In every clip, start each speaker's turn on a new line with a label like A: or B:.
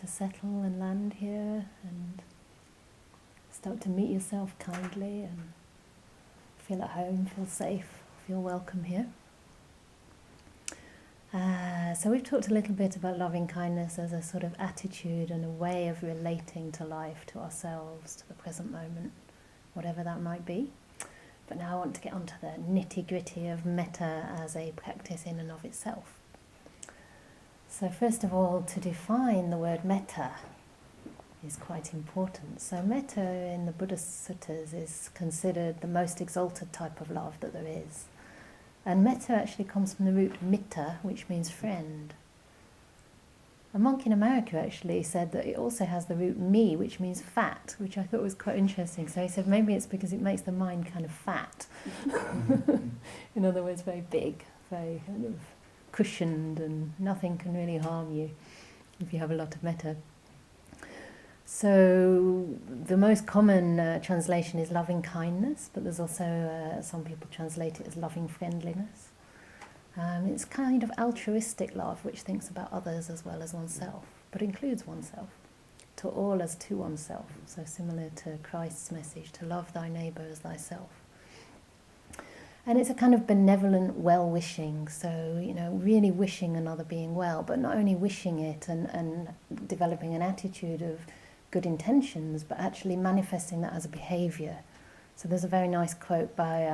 A: to settle and land here and start to meet yourself kindly and feel at home, feel safe, feel welcome here. So we've talked a little bit about loving kindness as a sort of attitude and a way of relating to life, to ourselves, to the present moment, whatever that might be. But now I want to get onto the nitty-gritty of metta as a practice in and of itself. So first of all, to define the word metta is quite important. So metta in the Buddhist suttas is considered the most exalted type of love that there is. And metta actually comes from the root mitta, which means friend. A monk in America actually said that it also has the root mi, which means fat, which I thought was quite interesting. So he said maybe it's because it makes the mind kind of fat. In other words, very big, very kind of cushioned, and nothing can really harm you if you have a lot of metta. So the most common translation is loving kindness, but there's also some people translate it as loving friendliness. It's kind of altruistic love, which thinks about others as well as oneself, but includes oneself, to all as to oneself. So similar to Christ's message, to love thy neighbour as thyself. And it's a kind of benevolent well-wishing, so, really wishing another being well, but not only wishing it and developing an attitude of good intentions, but actually manifesting that as a behaviour. So there's a very nice quote by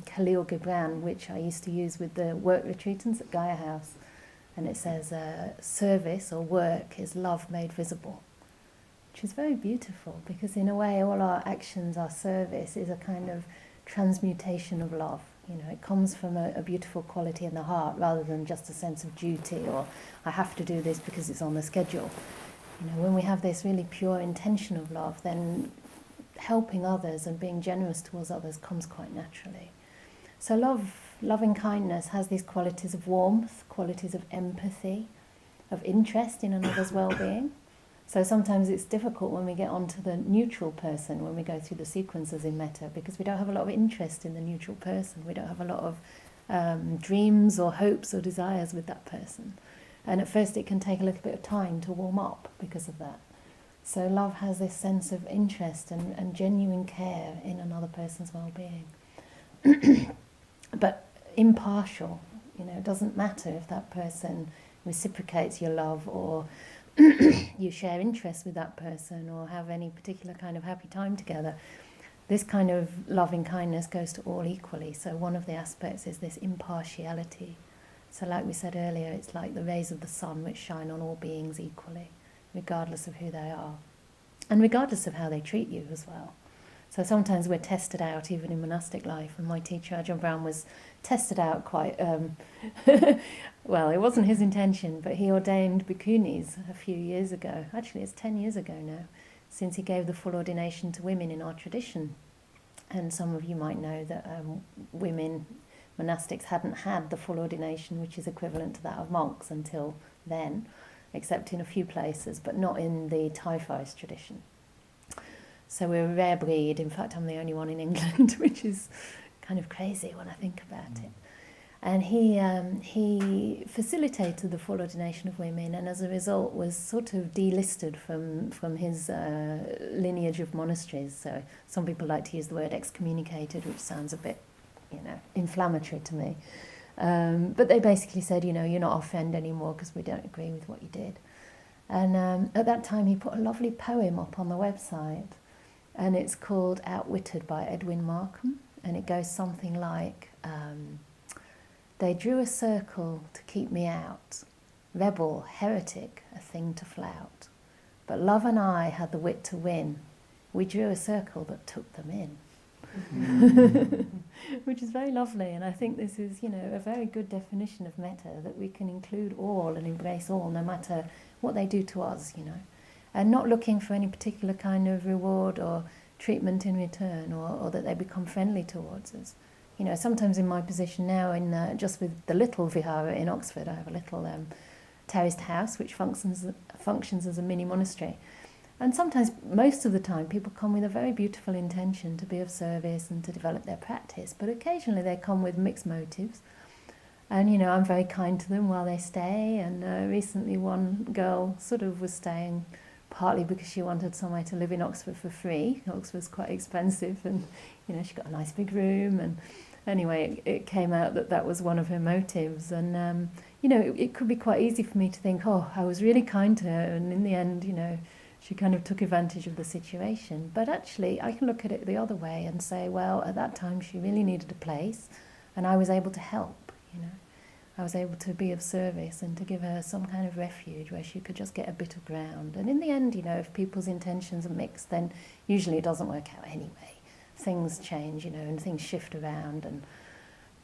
A: Khalil Gibran, which I used to use with the work retreatants at Gaia House, and it says, service or work is love made visible, which is very beautiful, because in a way all our actions, our service, is a kind of transmutation of love. It comes from a beautiful quality in the heart, rather than just a sense of duty, or I have to do this because it's on the schedule. When we have this really pure intention of love, then helping others and being generous towards others comes quite naturally. So loving kindness has these qualities of warmth, qualities of empathy, of interest in another's well-being. So sometimes it's difficult when we get onto the neutral person, when we go through the sequences in metta, because we don't have a lot of interest in the neutral person. We don't have a lot of dreams or hopes or desires with that person. And at first it can take a little bit of time to warm up because of that. So love has this sense of interest and genuine care in another person's well-being. But impartial, it doesn't matter if that person reciprocates your love, or you share interests with that person, or have any particular kind of happy time together. This kind of loving kindness goes to all equally. So one of the aspects is this impartiality. So like we said earlier, it's like the rays of the sun which shine on all beings equally, regardless of who they are, and regardless of how they treat you as well. So sometimes we're tested out even in monastic life, and my teacher Ajahn Brahm was tested out quite, well, it wasn't his intention, but he ordained bhikkhunis a few years ago. Actually, it's 10 years ago now, since he gave the full ordination to women in our tradition. And some of you might know that women, monastics, hadn't had the full ordination, which is equivalent to that of monks until then, except in a few places, but not in the Thai forest tradition. So we're a rare breed. In fact, I'm the only one in England, which is kind of crazy when I think about it. And he facilitated the full ordination of women, and as a result was sort of delisted from his lineage of monasteries. So some people like to use the word excommunicated, which sounds a bit, inflammatory to me. But they basically said, you're not our friend anymore because we don't agree with what you did. And at that time he put a lovely poem up on the website, and it's called Outwitted by Edwin Markham, and it goes something like, they drew a circle to keep me out, rebel, heretic, a thing to flout. But love and I had the wit to win. We drew a circle that took them in. Which is very lovely, and I think this is, a very good definition of metta, that we can include all and embrace all, no matter what they do to us, and not looking for any particular kind of reward or treatment in return, or that they become friendly towards us. Sometimes in my position now, just with the little vihara in Oxford, I have a little terraced house which functions as a mini monastery. And sometimes, most of the time, people come with a very beautiful intention to be of service and to develop their practice, but occasionally they come with mixed motives. And, I'm very kind to them while they stay, and recently one girl sort of was staying partly because she wanted somewhere to live in Oxford for free. Oxford's quite expensive, and she got a nice big room, and anyway, it came out that that was one of her motives. And it could be quite easy for me to think, oh, I was really kind to her, and in the end, she kind of took advantage of the situation. But actually, I can look at it the other way and say, well, at that time she really needed a place, and I was able to help. I was able to be of service and to give her some kind of refuge where she could just get a bit of ground. And in the end, if people's intentions are mixed, then usually it doesn't work out anyway. Things change, and things shift around.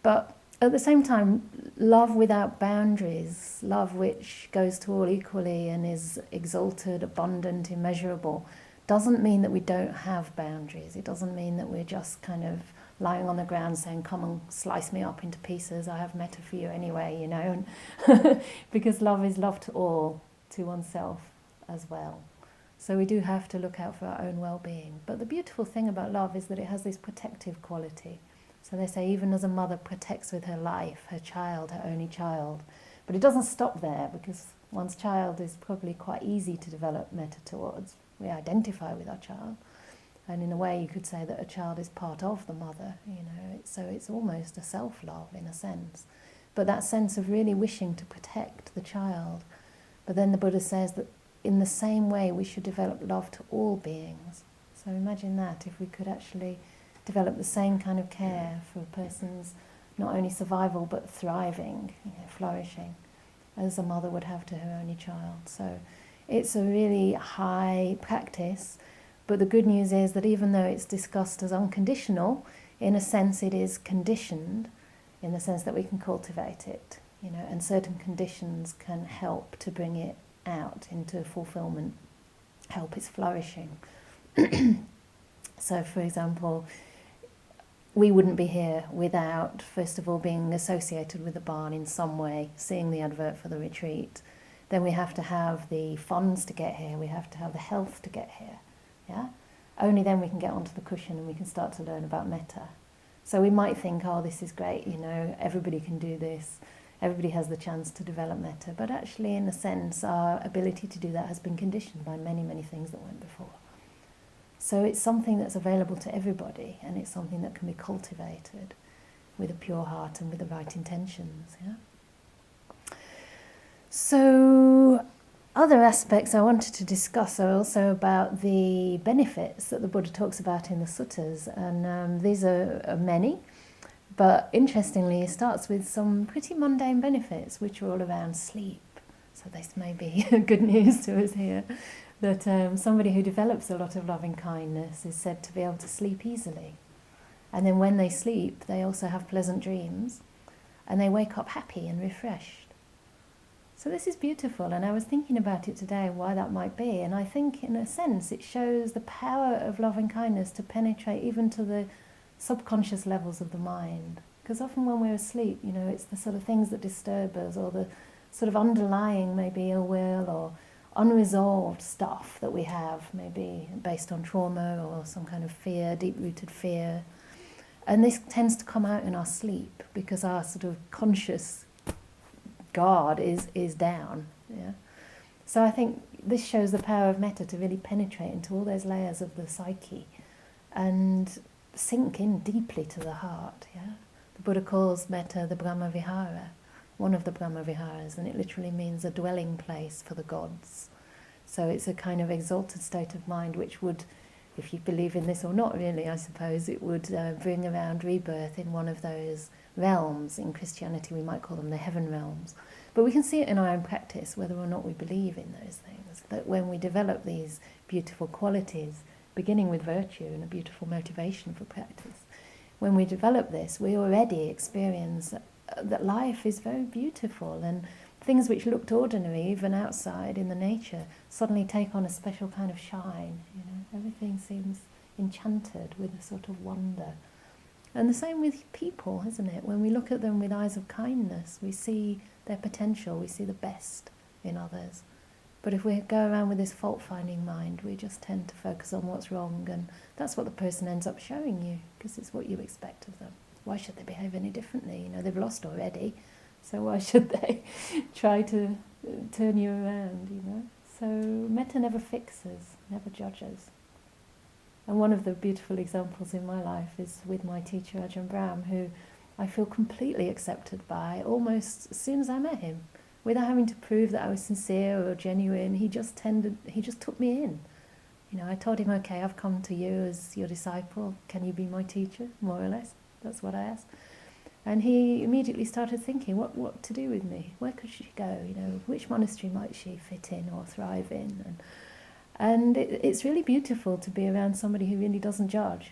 A: But at the same time, love without boundaries, love which goes to all equally and is exalted, abundant, immeasurable, doesn't mean that we don't have boundaries. It doesn't mean that we're just kind of lying on the ground saying, come and slice me up into pieces, I have metta for you anyway, and because love is love to all, to oneself as well. So we do have to look out for our own well-being. But the beautiful thing about love is that it has this protective quality. So they say even as a mother protects with her life, her child, her only child. But it doesn't stop there, because one's child is probably quite easy to develop metta towards. We identify with our child. And in a way, you could say that a child is part of the mother, so it's almost a self-love in a sense. But that sense of really wishing to protect the child. But then the Buddha says that in the same way, we should develop love to all beings. So imagine that, if we could actually develop the same kind of care for a person's not only survival, but thriving, flourishing, as a mother would have to her only child. So it's a really high practice. But the good news is that even though it's discussed as unconditional, in a sense it is conditioned, in the sense that we can cultivate it, and certain conditions can help to bring it out into fulfillment, help its flourishing. So, for example, we wouldn't be here without, first of all, being associated with the barn in some way, seeing the advert for the retreat. Then we have to have the funds to get here, we have to have the health to get here. Yeah? Only then we can get onto the cushion and we can start to learn about metta. So we might think, oh, this is great, everybody can do this, everybody has the chance to develop metta. But actually, in a sense, our ability to do that has been conditioned by many, many things that went before. So it's something that's available to everybody, and it's something that can be cultivated with a pure heart and with the right intentions. Yeah. So other aspects I wanted to discuss are also about the benefits that the Buddha talks about in the suttas, and these are many, but interestingly it starts with some pretty mundane benefits which are all around sleep. So this may be good news to us here, that somebody who develops a lot of loving kindness is said to be able to sleep easily. And then when they sleep, they also have pleasant dreams, and they wake up happy and refreshed. So this is beautiful, and I was thinking about it today, why that might be, and I think in a sense it shows the power of loving kindness to penetrate even to the subconscious levels of the mind. Because often when we're asleep, it's the sort of things that disturb us, or the sort of underlying maybe ill will or unresolved stuff that we have, maybe based on trauma or some kind of fear, deep-rooted fear. And this tends to come out in our sleep because our sort of conscious guard is down. Yeah. So I think this shows the power of metta to really penetrate into all those layers of the psyche and sink in deeply to the heart. Yeah. The Buddha calls metta the Brahma Vihara, one of the Brahma Viharas, and it literally means a dwelling place for the gods. So it's a kind of exalted state of mind which would, if you believe in this or not really, I suppose, it would bring around rebirth in one of those realms. In Christianity we might call them the heaven realms. But we can see it in our own practice, whether or not we believe in those things, that when we develop these beautiful qualities, beginning with virtue and a beautiful motivation for practice, when we develop this, we already experience that life is very beautiful, and things which looked ordinary, even outside in the nature, suddenly take on a special kind of shine. Everything seems enchanted with a sort of wonder. And the same with people, isn't it? When we look at them with eyes of kindness, we see their potential, we see the best in others. But if we go around with this fault-finding mind, we just tend to focus on what's wrong, and that's what the person ends up showing you, because it's what you expect of them. Why should they behave any differently? They've lost already, so why should they try to turn you around, So Metta never fixes, never judges. And one of the beautiful examples in my life is with my teacher Ajahn Brahm, who I feel completely accepted by almost as soon as I met him, without having to prove that I was sincere or genuine. He just took me in. You know, I told him, okay, I've come to you as your disciple. Can you be my teacher, more or less? That's what I asked. And he immediately started thinking, what to do with me? Where could she go? You know, which monastery might she fit in or thrive in? And it's really beautiful to be around somebody who really doesn't judge.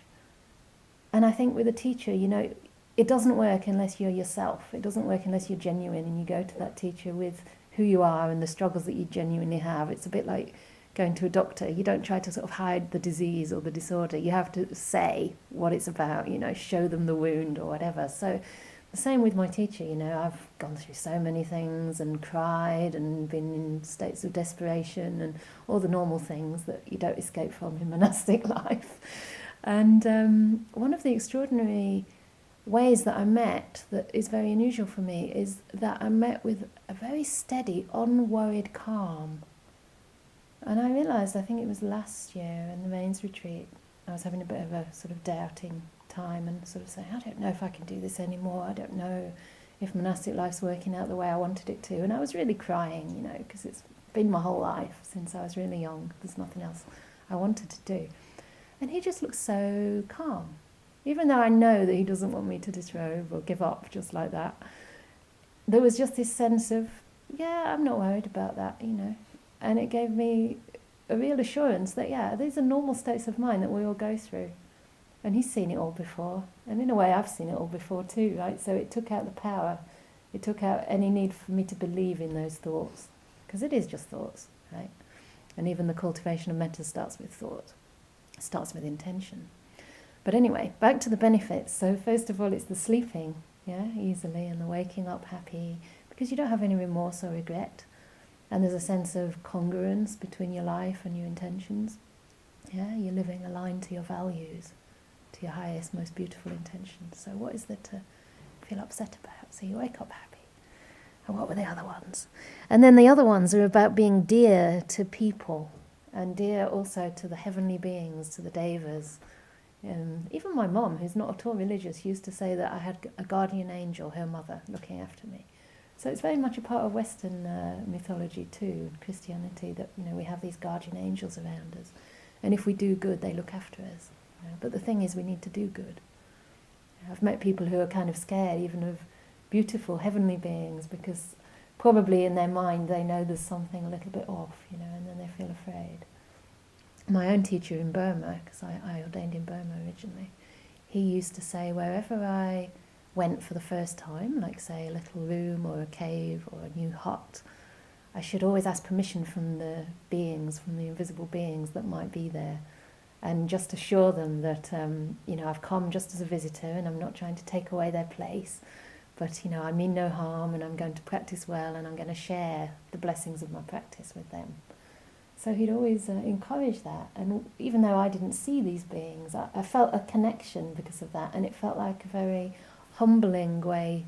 A: And I think with a teacher, you know, it doesn't work unless you're yourself. It doesn't work unless you're genuine and you go to that teacher with who you are and the struggles that you genuinely have. It's a bit like going to a doctor. You don't try to sort of hide the disease or the disorder. You have to say what it's about, you know, show them the wound or whatever. So the same with my teacher, you know, I've gone through so many things and cried and been in states of desperation and all the normal things that you don't escape from in monastic life. And one of the extraordinary ways that I met that is very unusual for me is that I met with a very steady, unworried calm. And I realised, I think it was last year in the mains retreat, I was having a bit of a sort of doubting time and sort of saying, I don't know if I can do this anymore. I don't know if monastic life's working out the way I wanted it to. And I was really crying, you know, because it's been my whole life since I was really young. There's nothing else I wanted to do. And he just looked so calm. Even though I know that he doesn't want me to disrobe or give up just like that, there was just this sense of, yeah, I'm not worried about that, you know. And it gave me a real assurance that, yeah, these are normal states of mind that we all go through. And he's seen it all before. And in a way, I've seen it all before too, right? So it took out the power. It took out any need for me to believe in those thoughts. Because it is just thoughts, right? And even the cultivation of metta starts with thought. It starts with intention. But anyway, back to the benefits. So first of all, it's the sleeping, yeah, easily, and the waking up happy, because you don't have any remorse or regret. And there's a sense of congruence between your life and your intentions. Yeah, you're living aligned to your values, to your highest, most beautiful intentions. So what is there to feel upset about? So you wake up happy. And what were the other ones? And then the other ones are about being dear to people, and dear also to the heavenly beings, to the devas. Even my mom, who's not at all religious, used to say that I had a guardian angel, her mother, looking after me. So it's very much a part of Western mythology too, Christianity, that, you know, we have these guardian angels around us. And if we do good, they look after us. You know? But the thing is, we need to do good. I've met people who are kind of scared even of beautiful heavenly beings, because probably in their mind they know there's something a little bit off, you know, and then they feel afraid. My own teacher in Burma, because I ordained in Burma originally, he used to say wherever I went for the first time, like say a little room or a cave or a new hut, I should always ask permission from the beings, from the invisible beings that might be there, and just assure them that, you know, I've come just as a visitor and I'm not trying to take away their place, but, you know, I mean no harm and I'm going to practice well and I'm going to share the blessings of my practice with them. So he'd always encourage that, and even though I didn't see these beings, I felt a connection because of that, and it felt like a very humbling way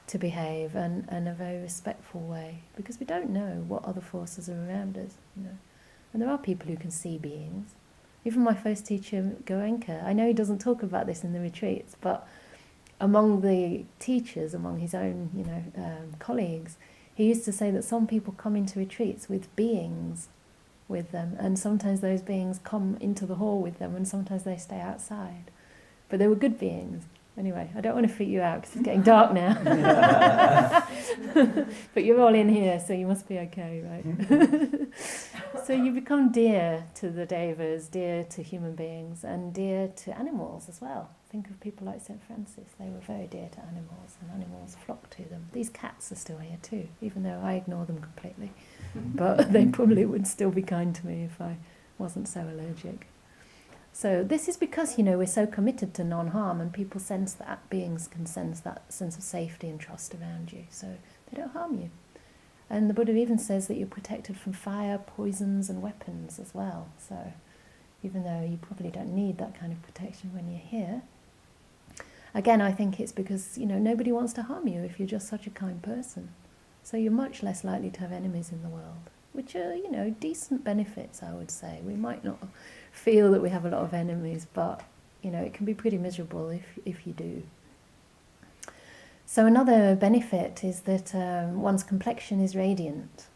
A: to behave, and a very respectful way, because we don't know what other forces are around us, you know. And there are people who can see beings. Even my first teacher, Goenka, I know he doesn't talk about this in the retreats, but among the teachers, among his own, you know, colleagues, he used to say that some people come into retreats with beings with them, and sometimes those beings come into the hall with them, and sometimes they stay outside. But they were good beings. Anyway, I don't want to freak you out because it's getting dark now. But you're all in here, so you must be okay, right? So you become dear to the devas, dear to human beings, and dear to animals as well. Think of people like St. Francis. They were very dear to animals, and animals flocked to them. These cats are still here too, even though I ignore them completely. But they probably would still be kind to me if I wasn't so allergic. So this is because, you know, we're so committed to non-harm, and people sense that, beings can sense that sense of safety and trust around you, so they don't harm you. And the Buddha even says that you're protected from fire, poisons and weapons as well. So even though you probably don't need that kind of protection when you're here, again, I think it's because, you know, nobody wants to harm you if you're just such a kind person. So you're much less likely to have enemies in the world. which are, decent benefits, I would say. We might not feel that we have a lot of enemies, but, it can be pretty miserable if you do. So another benefit is that one's complexion is radiant.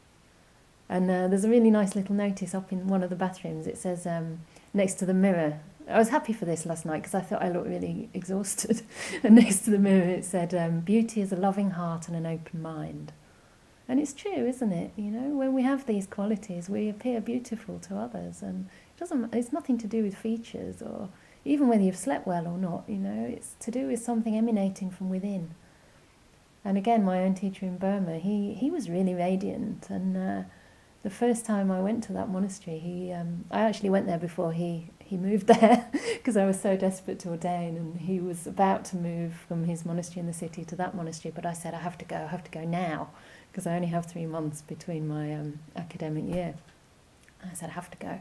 A: And there's a really nice little notice up in one of the bathrooms. It says, next to the mirror. I was happy for this last night because I thought I looked really exhausted. And next to the mirror it said, beauty is a loving heart and an open mind. And it's true, isn't it? When we have these qualities, we appear beautiful to others. And it's nothing to do with features or even whether you've slept well or not. It's to do with something emanating from within. And again, my own teacher in Burma, he was really radiant. And the first time I went to that monastery, I actually went there before he moved there because I was so desperate to ordain, and he was about to move from his monastery in the city to that monastery, but I said, I have to go now, because I only have 3 months between my academic year. I said, I have to go.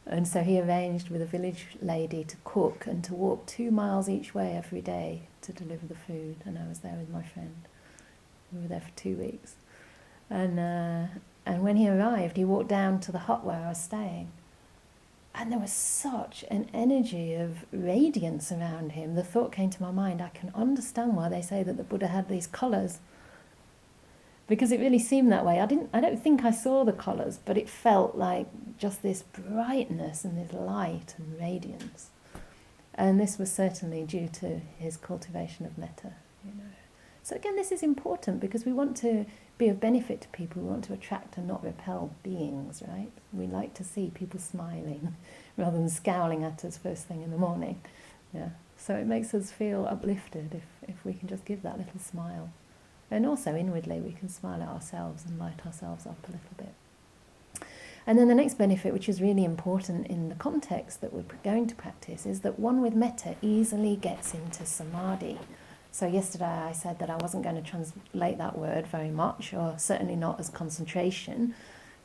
A: And so he arranged with a village lady to cook and to walk 2 miles each way every day to deliver the food, and I was there with my friend. We were there for 2 weeks. And when he arrived, he walked down to the hut where I was staying. And there was such an energy of radiance around him. The thought came to my mind, I can understand why they say that the Buddha had these colours. Because it really seemed that way. I don't think I saw the colours, but it felt like just this brightness and this light and radiance. And this was certainly due to his cultivation of metta. So again, this is important because we want to be of benefit to people. We want to attract and not repel beings, right? We like to see people smiling rather than scowling at us first thing in the morning. Yeah. So it makes us feel uplifted if we can just give that little smile. And also inwardly we can smile at ourselves and light ourselves up a little bit. And then the next benefit, which is really important in the context that we're going to practice, is that one with metta easily gets into samadhi. So yesterday I said that I wasn't going to translate that word very much, or certainly not as concentration,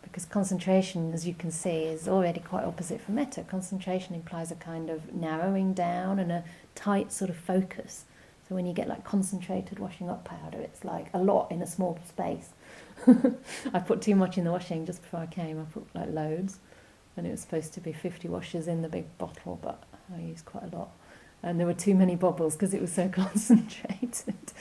A: because concentration, as you can see, is already quite opposite from metta. Concentration implies a kind of narrowing down and a tight sort of focus. So when you get like concentrated washing up powder, it's like a lot in a small space. I put too much in the washing just before I came. I put like loads, and it was supposed to be 50 washes in the big bottle, but I used quite a lot. And there were too many bubbles because it was so concentrated.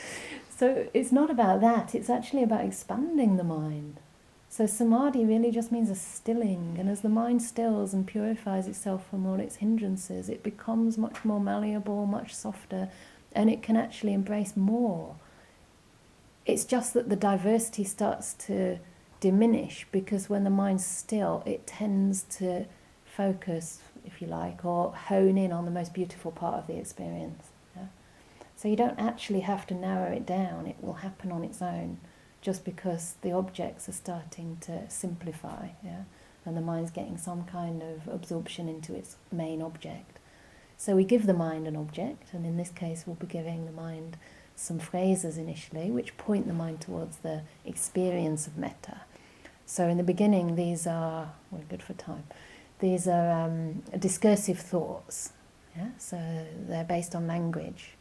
A: So it's not about that, it's actually about expanding the mind. So samadhi really just means a stilling, and as the mind stills and purifies itself from all its hindrances, it becomes much more malleable, much softer, and it can actually embrace more. It's just that the diversity starts to diminish, because when the mind's still, it tends to focus, if you like, or hone in on the most beautiful part of the experience. Yeah? So you don't actually have to narrow it down, it will happen on its own, just because the objects are starting to simplify, yeah? And the mind's getting some kind of absorption into its main object. So we give the mind an object, and in this case we'll be giving the mind some phrases initially, which point the mind towards the experience of metta. So in the beginning, these are, we're good for time, these are discursive thoughts, yeah? So they're based on language,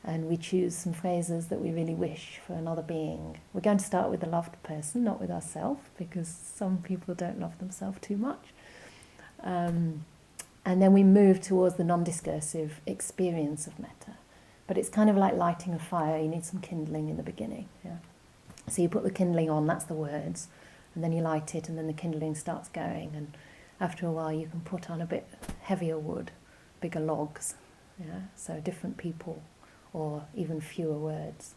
A: and we choose some phrases that we really wish for another being. We're going to start with the loved person, not with ourselves, because some people don't love themselves too much. And then we move towards the non-discursive experience of metta. But it's kind of like lighting a fire, you need some kindling in the beginning. Yeah? So you put the kindling on, that's the words, and then you light it, and then the kindling starts going, and after a while you can put on a bit heavier wood, bigger logs, yeah? So different people, or even fewer words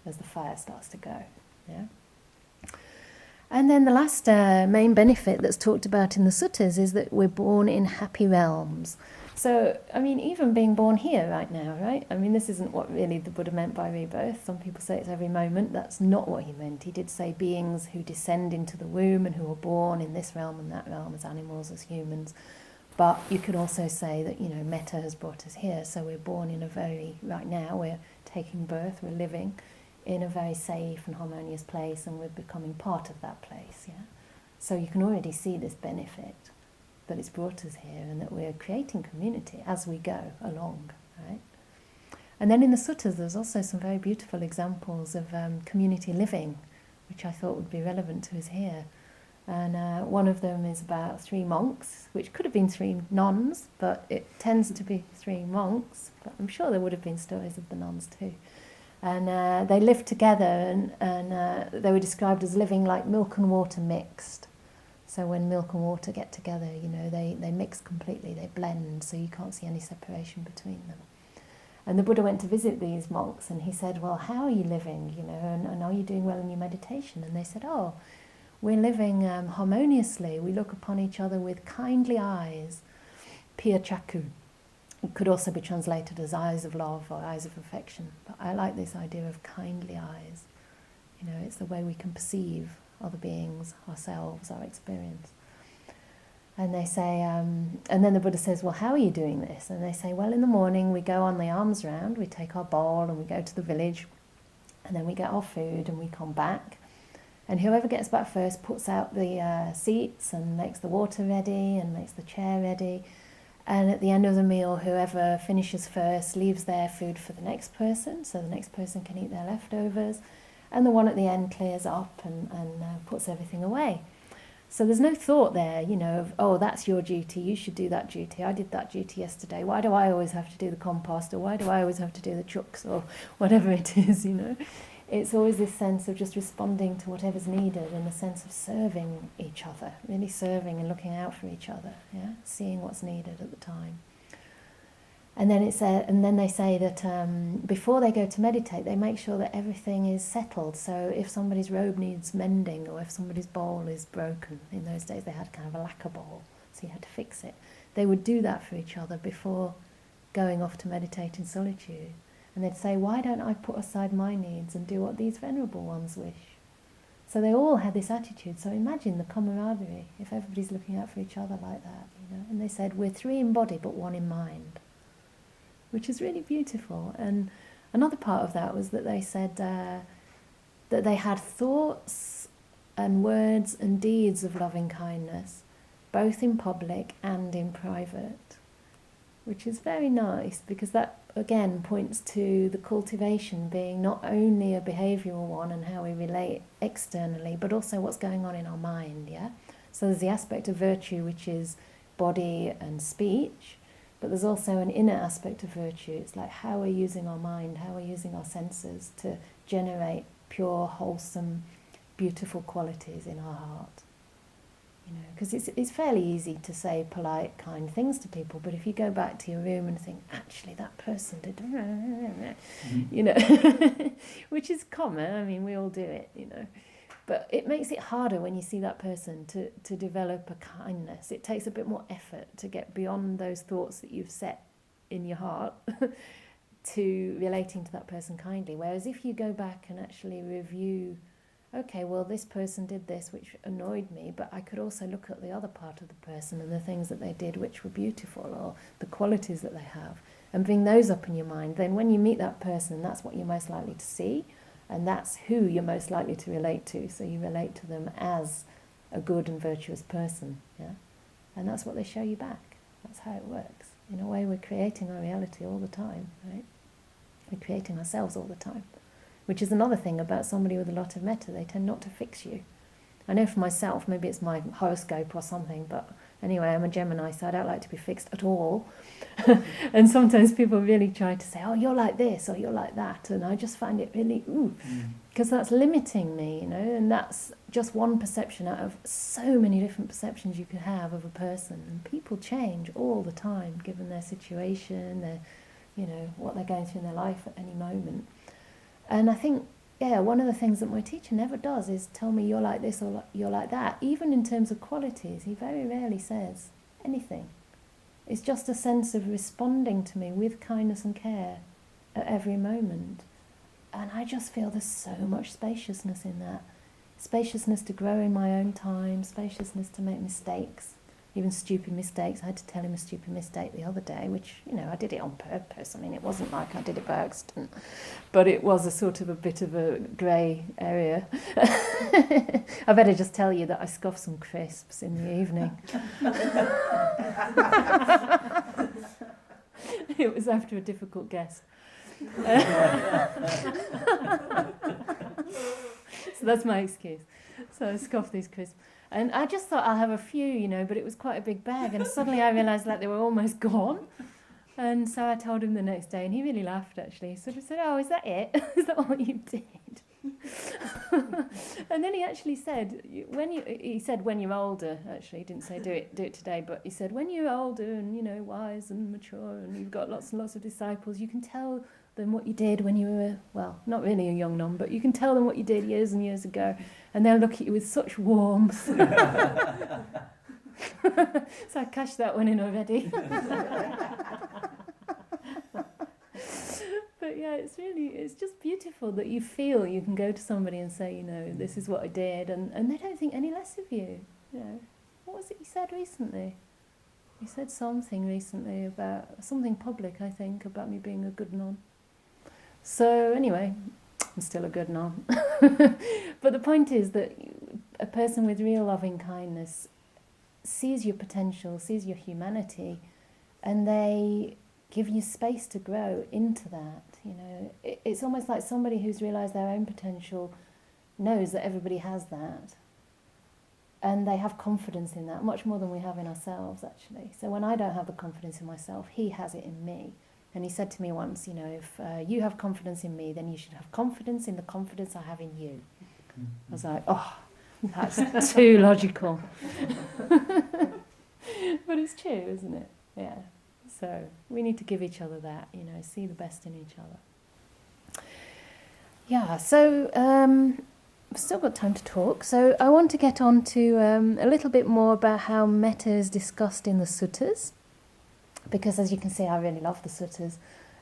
A: as the fire starts to go. Yeah? And then the last main benefit that's talked about in the suttas is that we're born in happy realms. So, I mean, even being born here right now, right? I mean, this isn't what really the Buddha meant by rebirth. Some people say it's every moment. That's not what he meant. He did say beings who descend into the womb and who are born in this realm and that realm, as animals, as humans. But you could also say that, you know, metta has brought us here. So we're born in a very, right now, we're taking birth, we're living in a very safe and harmonious place, and we're becoming part of that place, yeah? So you can already see this benefit, that it's brought us here, and that we're creating community as we go along, right? And then in the suttas there's also some very beautiful examples of community living, which I thought would be relevant to us here. And one of them is about 3 monks, which could have been 3 nuns, but it tends to be 3 monks. But I'm sure there would have been stories of the nuns too. And they lived together, and they were described as living like milk and water mixed. So when milk and water get together, they mix completely, they blend, so you can't see any separation between them. And the Buddha went to visit these monks, and he said, well, how are you living, and are you doing well in your meditation? And they said, oh, we're living harmoniously. We look upon each other with kindly eyes, piya chaku. It could also be translated as eyes of love or eyes of affection. But I like this idea of kindly eyes. It's the way we can perceive other beings, ourselves, our experience. And they say, and then the Buddha says, well, how are you doing this? And they say, well, in the morning we go on the alms round, we take our bowl and we go to the village, and then we get our food and we come back. And whoever gets back first puts out the seats and makes the water ready and makes the chair ready. And at the end of the meal, whoever finishes first leaves their food for the next person, so the next person can eat their leftovers. And the one at the end clears up and puts everything away. So there's no thought there, of, oh, that's your duty, you should do that duty, I did that duty yesterday, why do I always have to do the compost, or why do I always have to do the chucks, or whatever it is, It's always this sense of just responding to whatever's needed, and the sense of serving each other, really serving and looking out for each other, seeing what's needed at the time. And then they say that before they go to meditate, they make sure that everything is settled. So if somebody's robe needs mending, or if somebody's bowl is broken, in those days they had kind of a lacquer bowl, so you had to fix it. They would do that for each other before going off to meditate in solitude. And they'd say, why don't I put aside my needs and do what these venerable ones wish? So they all had this attitude. So imagine the camaraderie, if everybody's looking out for each other like that, And they said, we're 3 in body, but 1 in mind, which is really beautiful. And another part of that was that they said that they had thoughts and words and deeds of loving kindness, both in public and in private, which is very nice, because that again points to the cultivation being not only a behavioural one and how we relate externally, but also what's going on in our mind, So there's the aspect of virtue, which is body and speech, but there's also an inner aspect of virtue. It's like how we're using our mind, how we're using our senses to generate pure, wholesome, beautiful qualities in our heart. Because it's fairly easy to say polite, kind things to people, but if you go back to your room and think, actually, that person did, which is common, we all do it, But it makes it harder when you see that person to develop a kindness. It takes a bit more effort to get beyond those thoughts that you've set in your heart to relating to that person kindly. Whereas if you go back and actually review, okay, well, this person did this, which annoyed me, but I could also look at the other part of the person and the things that they did which were beautiful, or the qualities that they have, and bring those up in your mind. Then when you meet that person, that's what you're most likely to see. And that's who you're most likely to relate to. So you relate to them as a good and virtuous person, And that's what they show you back. That's how it works. In a way, we're creating our reality all the time, right? We're creating ourselves all the time, which is another thing about somebody with a lot of metta. They tend not to fix you. I know for myself, maybe it's my horoscope or something, but anyway, I'm a Gemini, so I don't like to be fixed at all. And sometimes people really try to say, oh, you're like this, or you're like that, and I just find it really, because that's limiting me, and that's just one perception out of so many different perceptions you could have of a person. And people change all the time, given their situation, their, what they're going through in their life at any moment. And I think, one of the things that my teacher never does is tell me you're like this or you're like that. Even in terms of qualities, he very rarely says anything. It's just a sense of responding to me with kindness and care at every moment. And I just feel there's so much spaciousness in that. Spaciousness to grow in my own time, spaciousness to make mistakes, even stupid mistakes. I had to tell him a stupid mistake the other day, which, I did it on purpose. It wasn't like I did it by accident, but it was a sort of a bit of a grey area. I better just tell you that I scoffed some crisps in the evening. It was after a difficult guest. So that's my excuse. So I scoffed these crisps. And I just thought I'll have a few, but it was quite a big bag. And suddenly I realised that they were almost gone. And so I told him the next day, and he really laughed, actually. He sort of said, "Oh, is that it? Is that all you did?" And then he actually said, he said, when you're older, actually, he didn't say do it today, but he said, when you're older and, wise and mature and you've got lots and lots of disciples, you can tell them what you did when you were, well, not really a young nun, but you can tell them what you did years and years ago, and they'll look at you with such warmth. So I cashed that one in already. But yeah, it's just beautiful that you feel you can go to somebody and say, this is what I did, and they don't think any less of you. What was it he said recently? He said something recently about something public, I think, about me being a good nun. So anyway, I'm still a good nun. But the point is that a person with real loving kindness sees your potential, sees your humanity, and they give you space to grow into that. It's almost like somebody who's realised their own potential knows that everybody has that, and they have confidence in that, much more than we have in ourselves, actually. So when I don't have the confidence in myself, he has it in me. And he said to me once, if you have confidence in me, then you should have confidence in the confidence I have in you. I was like, oh, that's too logical. But it's true, isn't it? Yeah. So we need to give each other that, see the best in each other. Yeah, so I've still got time to talk. So I want to get on to a little bit more about how Metta is discussed in the suttas, because as you can see, I really love the suttas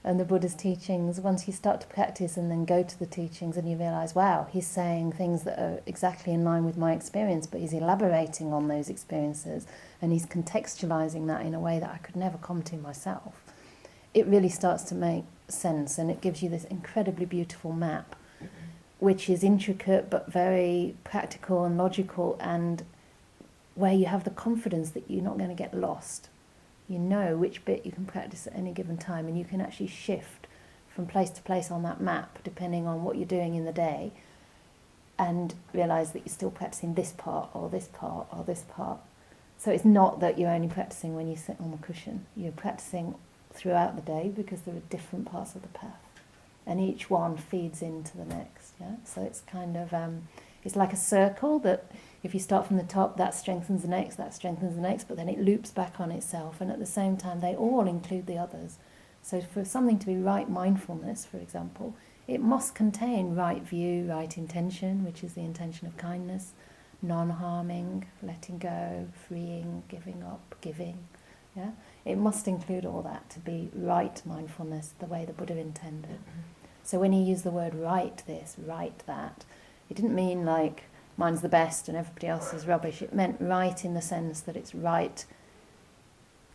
A: and the Buddha's teachings. Once you start to practice and then go to the teachings and you realise, wow, he's saying things that are exactly in line with my experience, but he's elaborating on those experiences and he's contextualising that in a way that I could never come to myself. It really starts to make sense, and it gives you this incredibly beautiful map, which is intricate but very practical and logical, and where you have the confidence that you're not going to get lost. You know which bit you can practice at any given time, and you can actually shift from place to place on that map depending on what you're doing in the day, and realise that you're still practicing this part or this part or this part. So it's not that you're only practicing when you sit on the cushion. You're practicing throughout the day because there are different parts of the path, and each one feeds into the next. Yeah, so it's kind of it's like a circle that if you start from the top, that strengthens the next, that strengthens the next, but then it loops back on itself, and at the same time they all include the others. So for something to be right mindfulness, for example, it must contain right view, right intention, which is the intention of kindness, non-harming, letting go, freeing, giving up, giving. Yeah, it must include all that to be right mindfulness, the way the Buddha intended. So when he used the word right this, right that, it didn't mean like mine's the best and everybody else is rubbish. It meant right in the sense that it's right,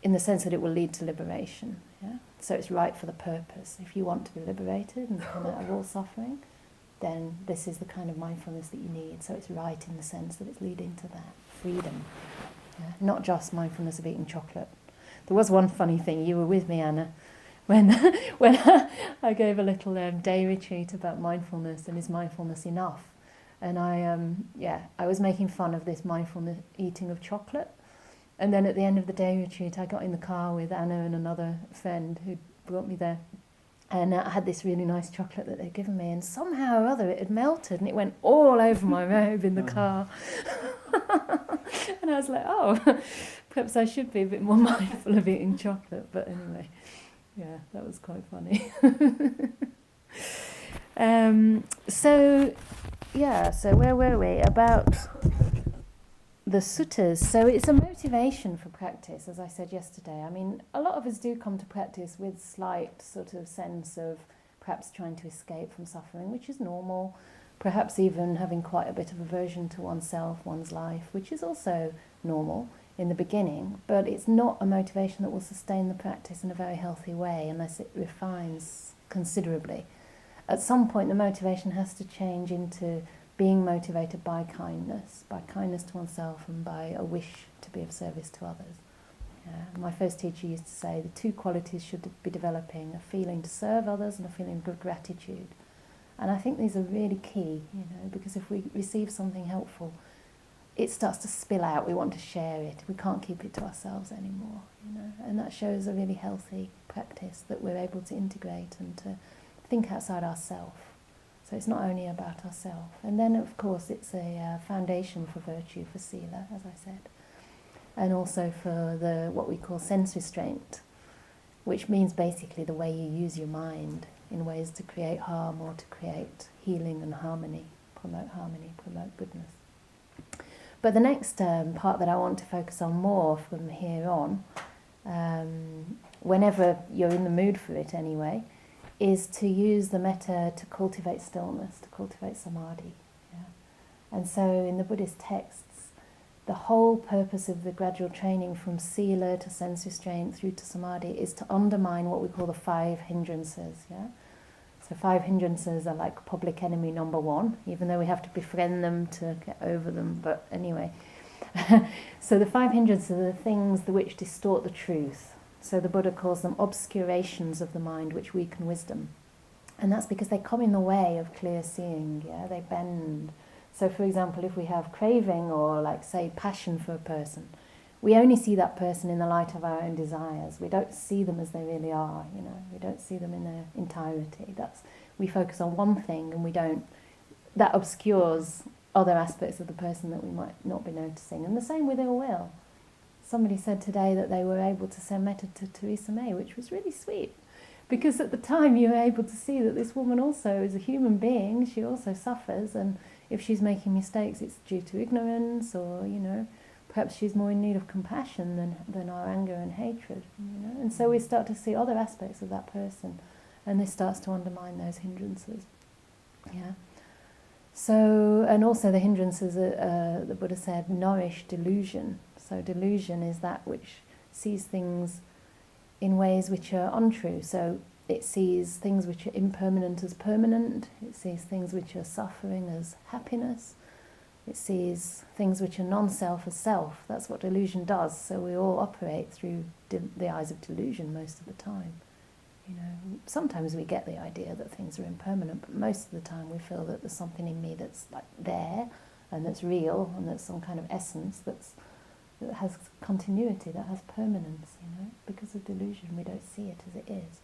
A: in the sense that it will lead to liberation. Yeah? So it's right for the purpose. If you want to be liberated and come out of all suffering, then this is the kind of mindfulness that you need. So it's right in the sense that it's leading to that freedom. Yeah? Not just mindfulness of eating chocolate. There was one funny thing, you were with me, Anna, when I gave a little day retreat about mindfulness, and is mindfulness enough? And I was making fun of this mindfulness eating of chocolate. And then at the end of the day retreat, I got in the car with Anna and another friend who brought me there. And I had this really nice chocolate that they'd given me. And somehow or other it had melted and it went all over my robe in the car. And I was like, oh, perhaps I should be a bit more mindful of eating chocolate. But anyway, yeah, that was quite funny. So where were we? About the suttas. So it's a motivation for practice, as I said yesterday. I mean, a lot of us do come to practice with slight sort of sense of perhaps trying to escape from suffering, which is normal, perhaps even having quite a bit of aversion to oneself, one's life, which is also normal in the beginning, but it's not a motivation that will sustain the practice in a very healthy way unless it refines considerably. At some point the motivation has to change into being motivated by kindness to oneself and by a wish to be of service to others. My first teacher used to say the two qualities should be developing, a feeling to serve others and a feeling of gratitude. And I think these are really key, because if we receive something helpful, it starts to spill out. We want to share it. We can't keep it to ourselves anymore, And that shows a really healthy practice, that we're able to integrate and to think outside ourselves. So it's not only about ourselves. And then, of course, it's a foundation for virtue, for sila, as I said. And also for what we call sense restraint, which means basically the way you use your mind in ways to create harm or to create healing and harmony, promote goodness. But the next part that I want to focus on more from here on, whenever you're in the mood for it anyway, is to use the metta to cultivate stillness, to cultivate samadhi. Yeah? And so in the Buddhist texts, the whole purpose of the gradual training from sila to sense restraint through to samadhi is to undermine what we call the 5 hindrances. Yeah? So 5 hindrances are like public enemy number 1, even though we have to befriend them to get over them. But anyway, so the 5 hindrances are the things which distort the truth. So the Buddha calls them obscurations of the mind which weaken wisdom. And that's because they come in the way of clear seeing, yeah? They bend. So for example, if we have craving or like say passion for a person, we only see that person in the light of our own desires. We don't see them as they really are, We don't see them in their entirety. We focus on one thing and that obscures other aspects of the person that we might not be noticing. And the same with ill will. Somebody said today that they were able to send Metta to Theresa May, which was really sweet. Because at the time you were able to see that this woman also is a human being, she also suffers, and if she's making mistakes it's due to ignorance, or, perhaps she's more in need of compassion than our anger and hatred, And so we start to see other aspects of that person, and this starts to undermine those hindrances. Yeah. So, and also the hindrances, the Buddha said, nourish delusion. So delusion is that which sees things in ways which are untrue. So it sees things which are impermanent as permanent. It sees things which are suffering as happiness. It sees things which are non-self as self. That's what delusion does. So we all operate through the eyes of delusion most of the time. Sometimes we get the idea that things are impermanent, but most of the time we feel that there's something in me that's like there and that's real and that's some kind of essence that has continuity, that has permanence, Because of delusion we don't see it as it is.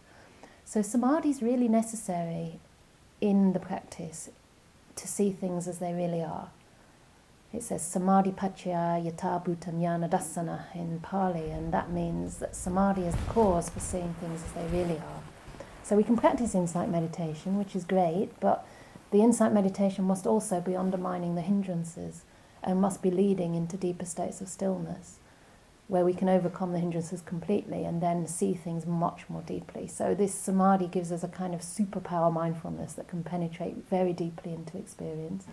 A: So samadhi is really necessary in the practice to see things as they really are. It says samadhi paccaya yata bhuta jnana dassana in Pali, and that means that samadhi is the cause for seeing things as they really are. So we can practice insight meditation, which is great, but the insight meditation must also be undermining the hindrances and must be leading into deeper states of stillness, where we can overcome the hindrances completely and then see things much more deeply. So this samadhi gives us a kind of superpower mindfulness that can penetrate very deeply into experience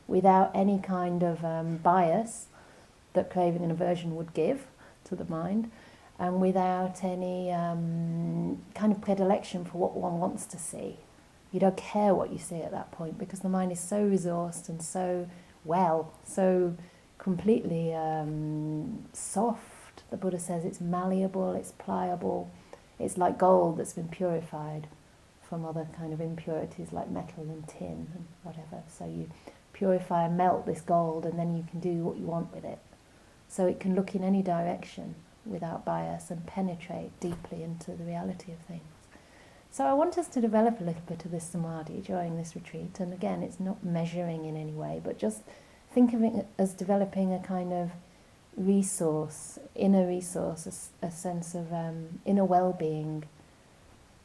A: without any kind of bias that craving and aversion would give to the mind, and without any kind of predilection for what one wants to see. You don't care what you see at that point, because the mind is so resourced and so completely soft. The Buddha says it's malleable, it's pliable, it's like gold that's been purified from other kind of impurities like metal and tin and whatever. So you purify and melt this gold, and then you can do what you want with it. So it can look in any direction without bias and penetrate deeply into the reality of things. So I want us to develop a little bit of this samadhi during this retreat. And again, it's not measuring in any way, but just think of it as developing a kind of resource, a sense of inner well-being,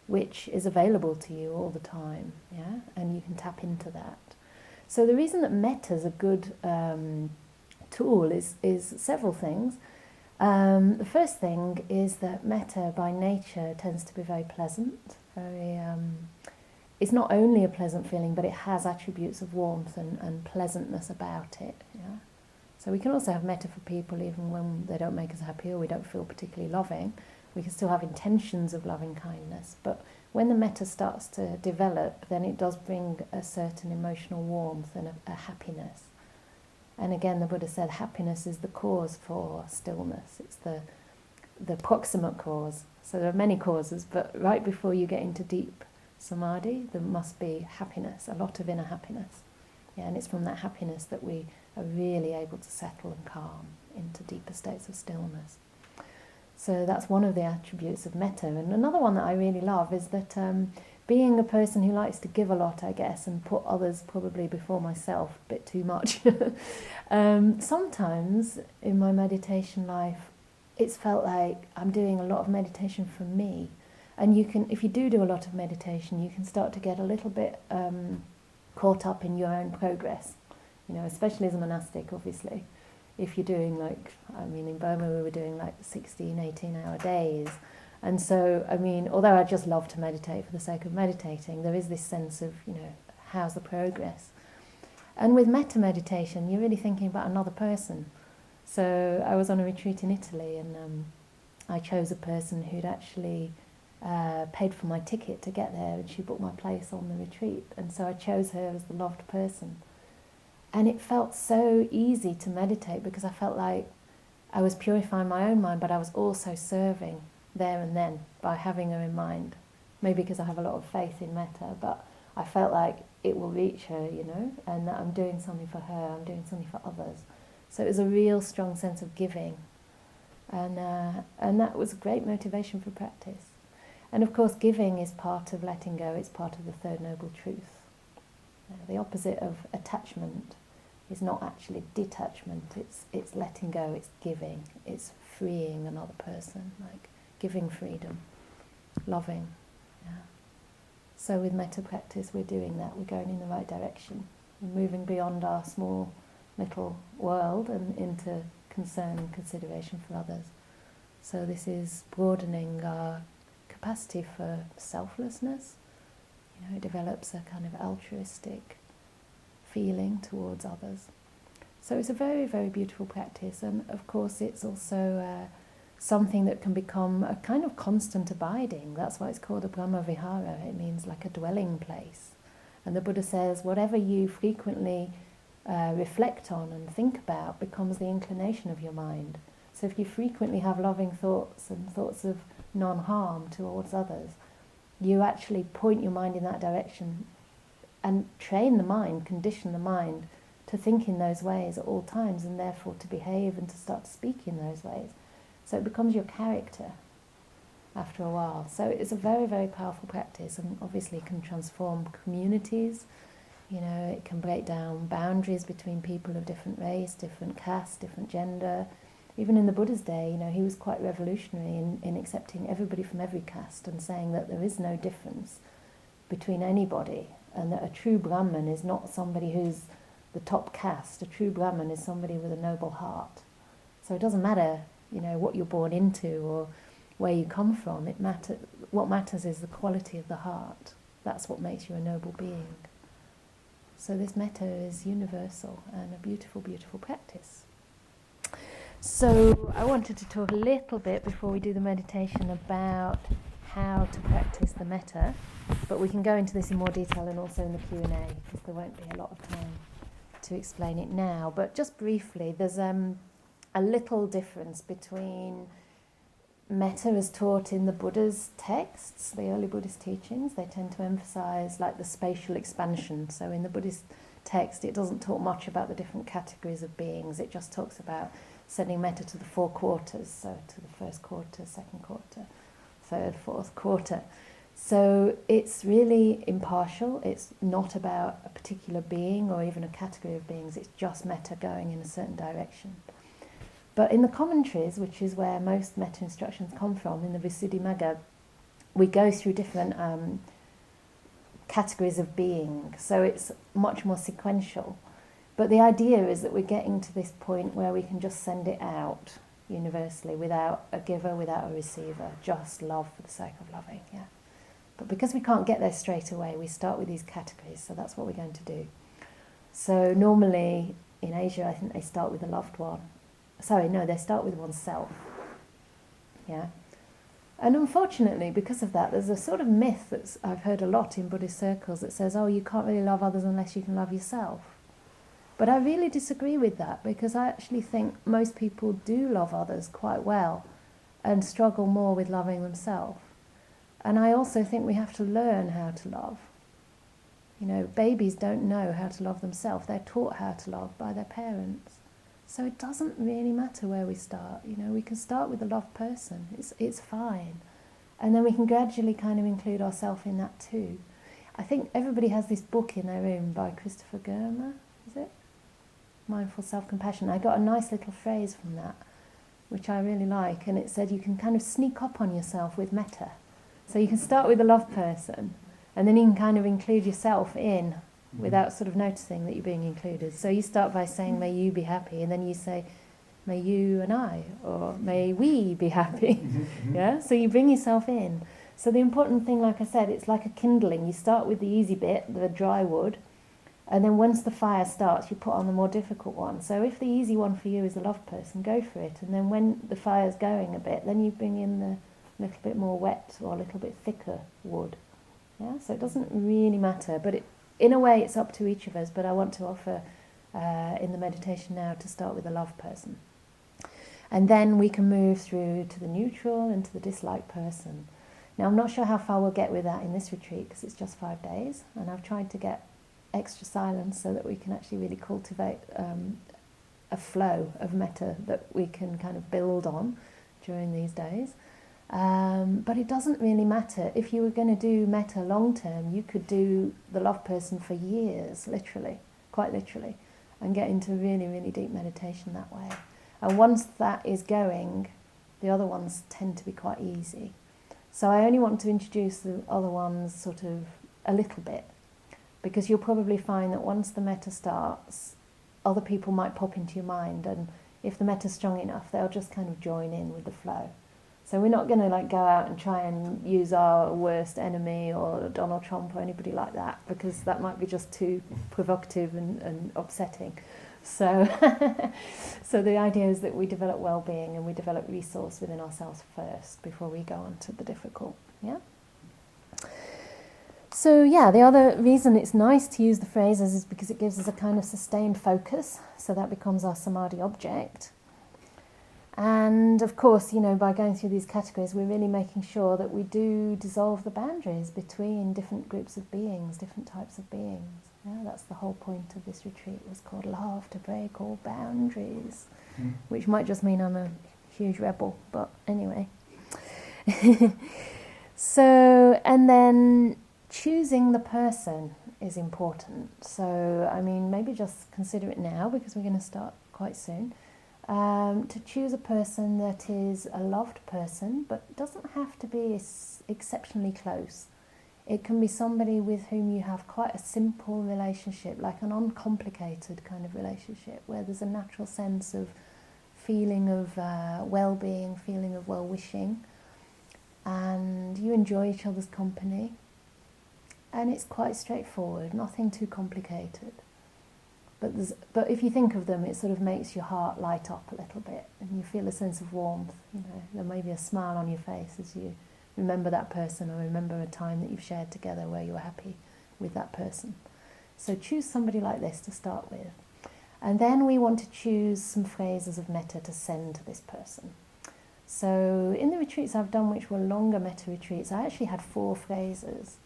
A: which is available to you all the time, yeah? And you can tap into that. So the reason that metta is a good tool is several things. The first thing is that metta by nature tends to be very pleasant. It's not only a pleasant feeling, but it has attributes of warmth and pleasantness about it. Yeah? So we can also have metta for people even when they don't make us happy or we don't feel particularly loving. We can still have intentions of loving kindness, but when the metta starts to develop, then it does bring a certain emotional warmth and a happiness. And again, the Buddha said happiness is the cause for stillness. It's the proximate cause. So there are many causes, but right before you get into deep samadhi, there must be happiness, a lot of inner happiness. Yeah, and it's from that happiness that we are really able to settle and calm into deeper states of stillness. So that's one of the attributes of metta. And another one that I really love is that being a person who likes to give a lot, I guess, and put others probably before myself a bit too much, sometimes in my meditation life, it's felt like I'm doing a lot of meditation for me. And you can, if you do a lot of meditation, you can start to get a little bit caught up in your own progress, you know, especially as a monastic, obviously. If you're doing in Burma we were doing 16, 18-hour days. And so, although I just love to meditate for the sake of meditating, there is this sense of, how's the progress? And with metta meditation, you're really thinking about another person. So I was on a retreat in Italy, and I chose a person who'd actually paid for my ticket to get there, and she booked my place on the retreat. And so I chose her as the loved person. And it felt so easy to meditate because I felt like I was purifying my own mind, but I was also serving there and then by having her in mind. Maybe because I have a lot of faith in metta, but I felt like it will reach her, and that I'm doing something for her, I'm doing something for others. So it was a real strong sense of giving. And that was a great motivation for practice. And of course, giving is part of letting go, it's part of the Third Noble Truth. The opposite of attachment is not actually detachment, it's letting go, it's giving, it's freeing another person, like giving freedom, loving. Yeah. So with metta practice we're doing that, we're going in the right direction, we're moving beyond our small little world and into concern and consideration for others. So this is broadening our capacity for selflessness. It develops a kind of altruistic feeling towards others. So it's a very, very beautiful practice, and of course it's also something that can become a kind of constant abiding. That's why it's called a Brahma Vihara. It means like a dwelling place. And the Buddha says whatever you frequently reflect on and think about becomes the inclination of your mind. So if you frequently have loving thoughts and thoughts of non-harm towards others, you actually point your mind in that direction and train the mind, condition the mind to think in those ways at all times, and therefore to behave and to start to speak in those ways. So it becomes your character after a while. So it's a very, very powerful practice, and obviously can transform communities. It can break down boundaries between people of different race, different caste, different gender. Even in the Buddha's day, he was quite revolutionary in accepting everybody from every caste and saying that there is no difference between anybody, and that a true Brahman is not somebody who's the top caste. A true Brahman is somebody with a noble heart. So it doesn't matter, what you're born into or where you come from. What matters is the quality of the heart. That's what makes you a noble being. So this metta is universal and a beautiful, beautiful practice. So I wanted to talk a little bit before we do the meditation about how to practice the metta, but we can go into this in more detail and also in the Q&A, because there won't be a lot of time to explain it now. But just briefly, there's a little difference between metta as taught in the Buddha's texts, the early Buddhist teachings. They tend to emphasize the spatial expansion. So in the Buddhist text, it doesn't talk much about the different categories of beings. It just talks about sending metta to the 4 quarters, so to the first quarter, second quarter, third, fourth quarter. So it's really impartial. It's not about a particular being or even a category of beings. It's just metta going in a certain direction. But in the commentaries, which is where most metta instructions come from, in the Visuddhimagga, we go through different categories of being. So it's much more sequential. But the idea is that we're getting to this point where we can just send it out universally without a giver, without a receiver, just love for the sake of loving, yeah. But because we can't get there straight away, we start with these categories, so that's what we're going to do. So normally in Asia, I think they start with the loved one. They start with oneself, yeah. And unfortunately, because of that, there's a sort of myth that I've heard a lot in Buddhist circles that says, you can't really love others unless you can love yourself. But I really disagree with that, because I actually think most people do love others quite well and struggle more with loving themselves. And I also think we have to learn how to love. You know, babies don't know how to love themselves. They're taught how to love by their parents. So it doesn't really matter where we start. You know, we can start with a loved person. It's fine. And then we can gradually kind of include ourselves in that too. I think everybody has this book in their room by Christopher Germer, is it? Mindful Self-Compassion. I got a nice little phrase from that, which I really like, and it said you can kind of sneak up on yourself with metta. So you can start with a loved person, and then you can kind of include yourself in without sort of noticing that you're being included. So you start by saying, may you be happy, and then you say, may you and I, or may we be happy. Yeah. So you bring yourself in. So the important thing, like I said, it's like a kindling. You start with the easy bit, the dry wood, and then once the fire starts, you put on the more difficult one. So if the easy one for you is a loved person, go for it. And then when the fire's going a bit, then you bring in the little bit more wet or a little bit thicker wood. Yeah. So it doesn't really matter, but in a way it's up to each of us. But I want to offer in the meditation now to start with a loved person. And then we can move through to the neutral and to the disliked person. Now, I'm not sure how far we'll get with that in this retreat because it's just 5 days, and I've tried to get extra silence so that we can actually really cultivate a flow of metta that we can kind of build on during these days. But it doesn't really matter. If you were going to do metta long term, you could do the love person for years, literally, quite literally, and get into really, really deep meditation that way. And once that is going, the other ones tend to be quite easy. So I only want to introduce the other ones sort of a little bit, because you'll probably find that once the metta starts, other people might pop into your mind, and if the metta's strong enough, they'll just kind of join in with the flow. So we're not going to like go out and try and use our worst enemy or Donald Trump or anybody like that, because that might be just too provocative and upsetting. So, so the idea is that we develop well-being and we develop resource within ourselves first before we go on to the difficult. Yeah. So yeah, the other reason it's nice to use the phrases is because it gives us a kind of sustained focus. So that becomes our samadhi object. And of course, you know, by going through these categories, we're really making sure that we do dissolve the boundaries between different groups of beings, different types of beings. Yeah, that's the whole point of this retreat, was called Love to Break All Boundaries, which might just mean I'm a huge rebel, but anyway. So, and then choosing the person is important. So, I mean, maybe just consider it now, because we're going to start quite soon. To choose a person that is a loved person, but doesn't have to be exceptionally close. It can be somebody with whom you have quite a simple relationship, like an uncomplicated kind of relationship, where there's a natural sense of feeling of well-being, feeling of well-wishing, and you enjoy each other's company. And it's quite straightforward, nothing too complicated. But if you think of them, it sort of makes your heart light up a little bit, and you feel a sense of warmth. You know, there may be a smile on your face as you remember that person, or remember a time that you've shared together where you were happy with that person. So choose somebody like this to start with. And then we want to choose some phrases of metta to send to this person. So in the retreats I've done, which were longer metta retreats, I actually had 4 phrases.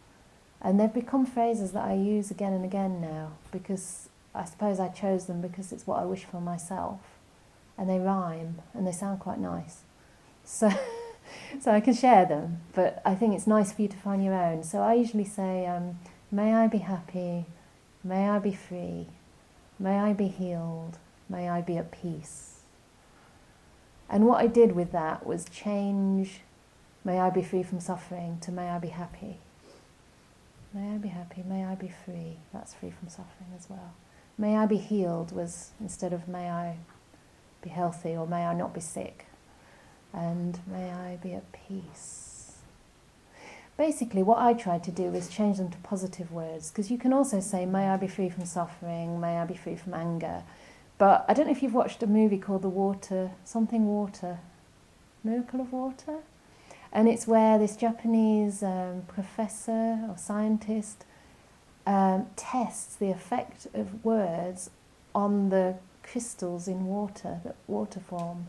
A: And they've become phrases that I use again and again now, because I suppose I chose them because it's what I wish for myself. And they rhyme, and they sound quite nice. So I can share them, but I think it's nice for you to find your own. So I usually say, may I be happy, may I be free, may I be healed, may I be at peace. And what I did with that was change may I be free from suffering to may I be happy. May I be happy, may I be free. That's free from suffering as well. May I be healed was instead of may I be healthy or may I not be sick. And may I be at peace. Basically, what I tried to do was change them to positive words, because you can also say, may I be free from suffering, may I be free from anger. But I don't know if you've watched a movie called Water, Miracle of Water? And it's where this Japanese professor or scientist tests the effect of words on the crystals in water that water form.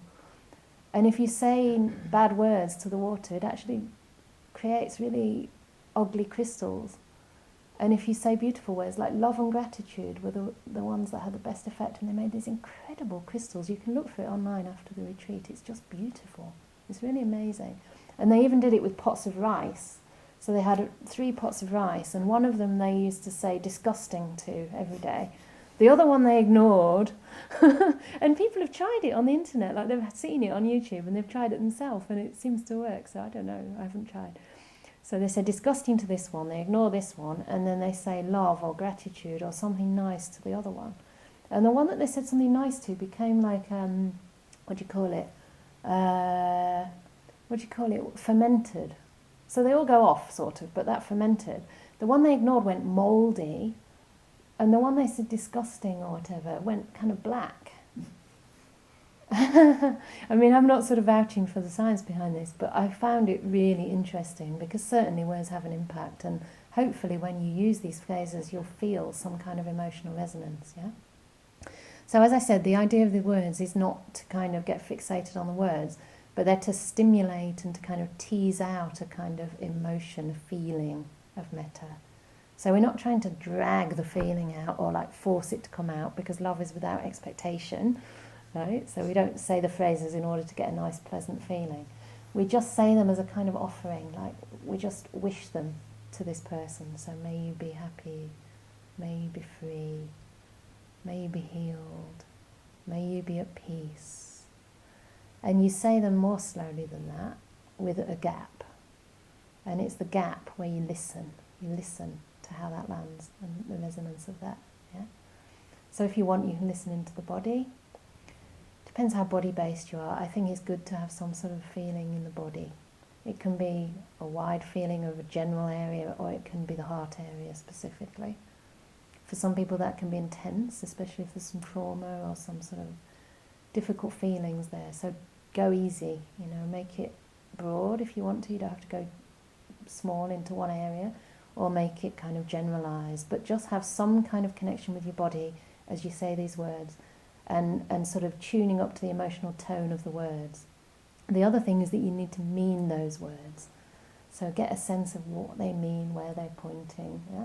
A: And if you say bad words to the water, it actually creates really ugly crystals. And if you say beautiful words like love and gratitude were the ones that had the best effect, and they made these incredible crystals. You can look for it online after the retreat. It's just beautiful. It's really amazing. And they even did it with pots of rice. So they had 3 pots of rice, and one of them they used to say disgusting to every day. The other one they ignored. And people have tried it on the internet, like they've seen it on YouTube and they've tried it themselves, and it seems to work. So I don't know, I haven't tried. So they say disgusting to this one, they ignore this one, and then they say love or gratitude or something nice to the other one. And the one that they said something nice to became like, what do you call it? Fermented. So they all go off, sort of, but that fermented. The one they ignored went mouldy, and the one they said disgusting or whatever went kind of black. I mean, I'm not sort of vouching for the science behind this, but I found it really interesting, because certainly words have an impact, and hopefully when you use these phrases you'll feel some kind of emotional resonance, yeah? So as I said, the idea of the words is not to kind of get fixated on the words, but they're to stimulate and to kind of tease out a kind of emotion, a feeling of metta. So we're not trying to drag the feeling out or like force it to come out, because love is without expectation. Right? So we don't say the phrases in order to get a nice, pleasant feeling. We just say them as a kind of offering, like we just wish them to this person. So may you be happy, may you be free, may you be healed, may you be at peace. And you say them more slowly than that, with a gap. And it's the gap where you listen to how that lands and the resonance of that. Yeah? So if you want, you can listen into the body. Depends how body-based you are. I think it's good to have some sort of feeling in the body. It can be a wide feeling of a general area, or it can be the heart area specifically. For some people that can be intense, especially if there's some trauma or some sort of difficult feelings there. So go easy, make it broad if you want to. You don't have to go small into one area, or make it kind of generalised, but just have some kind of connection with your body as you say these words. And sort of tuning up to the emotional tone of the words. The other thing is that you need to mean those words. So get a sense of what they mean, where they're pointing, yeah?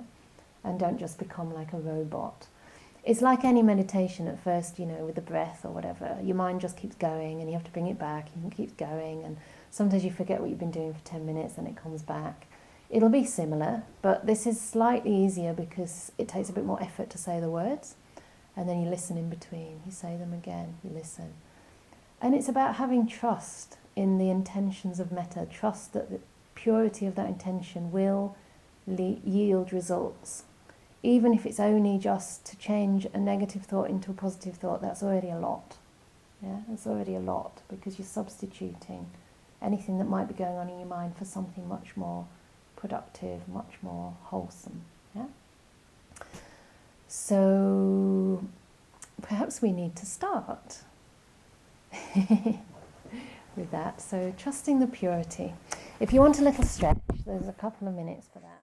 A: And don't just become like a robot. It's like any meditation at first, with the breath or whatever. Your mind just keeps going and you have to bring it back and it keeps going, and sometimes you forget what you've been doing for 10 minutes and it comes back. It'll be similar, but this is slightly easier because it takes a bit more effort to say the words. And then you listen in between, you say them again, you listen. And it's about having trust in the intentions of metta, trust that the purity of that intention will yield results. Even if it's only just to change a negative thought into a positive thought, that's already a lot. Yeah, that's already a lot, because you're substituting anything that might be going on in your mind for something much more productive, much more wholesome. Yeah. So perhaps we need to start with that. So trusting the purity. If you want a little stretch, there's a couple of minutes for that.